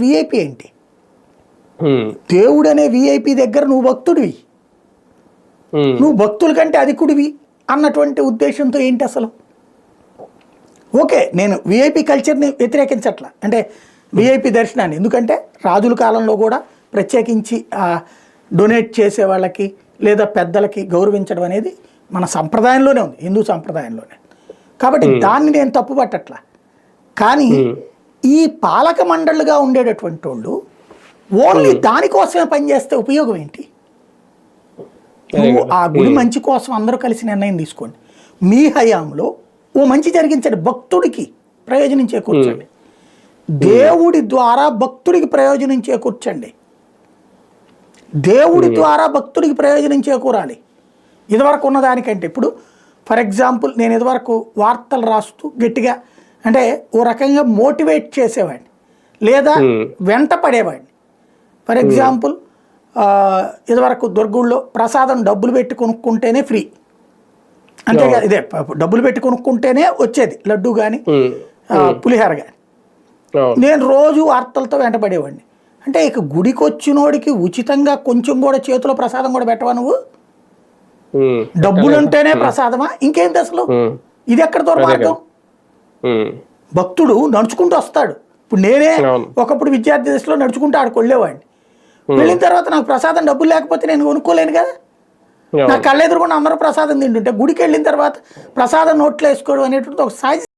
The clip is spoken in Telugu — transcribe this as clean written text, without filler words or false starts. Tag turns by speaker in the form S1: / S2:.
S1: విఐపి ఏంటి? దేవుడు అనే విఐపి దగ్గర నువ్వు భక్తుడివి, నువ్వు భక్తుల కంటే అధికుడివి అన్నటువంటి ఉద్దేశంతో ఏంటి అసలు? ఓకే, నేను విఐపి కల్చర్ని వ్యతిరేకించట్లా, అంటే విఐపి దర్శనాన్ని. ఎందుకంటే రాజుల కాలంలో కూడా ప్రత్యేకించి డొనేట్ చేసే వాళ్ళకి లేదా పెద్దలకి గౌరవించడం అనేది మన సంప్రదాయంలోనే ఉంది, హిందూ సంప్రదాయంలోనే. కాబట్టి దాన్ని నేను తప్పు పట్టట్లా. కానీ ఈ పాలక మండళ్ళుగా ఉండేటటువంటి వాళ్ళు ఓన్లీ దానికోసమే పనిచేస్తే ఉపయోగం ఏంటి? నువ్వు ఆ గుడి మంచి కోసం అందరూ కలిసి నిర్ణయం తీసుకోండి, మీ హయాంలో ఓ మంచి జరిగించండి, భక్తుడికి ప్రయోజనం చేకూర్చండి, దేవుడి ద్వారా భక్తుడికి ప్రయోజనం చేకూర్చండి, దేవుడి ద్వారా భక్తుడికి ప్రయోజనం చేకూరాలి. ఇదివరకు ఉన్నదానికంటే ఇప్పుడు ఫర్ ఎగ్జాంపుల్ నేను ఇదివరకు వార్తలు రాస్తూ గట్టిగా అంటే ఓ రకంగా మోటివేట్ చేసేవాడిని లేదా వెంట పడేవాడిని. ఫర్ ఎగ్జాంపుల్ ఇదివరకు దుర్గుళ్ళో ప్రసాదం డబ్బులు పెట్టి కొనుక్కుంటేనే ఫ్రీ, అంతే కదా, ఇదే డబ్బులు పెట్టి కొనుక్కుంటేనే వచ్చేది లడ్డు కానీ పులిహార కానీ. నేను రోజు వార్తలతో వెంటపడేవాడిని. అంటే ఇక గుడికి వచ్చినోడికి ఉచితంగా కొంచెం కూడా చేతిలో ప్రసాదం కూడా పెట్టవా నువ్వు? డబ్బులు ఉంటేనే ప్రసాదమా? ఇంకేంటి అసలు? ఇది ఎక్కడ దుర్మార్గం? భక్తుడు నడుచుకుంటూ వస్తాడు. ఇప్పుడు నేనే ఒకప్పుడు విద్యార్థి దశలో నడుచుకుంటూ ఆడికి వెళ్ళేవాడిని. వెళ్ళిన తర్వాత నాకు ప్రసాదం డబ్బులు లేకపోతే నేను కొనుక్కోలేను కదా. నా కళ్ళెదురుకుండా అందరూ ప్రసాదం తింటుంటే గుడికి వెళ్ళిన తర్వాత ప్రసాదం నోట్లో వేసుకోవడం అనేటువంటి ఒక సహజ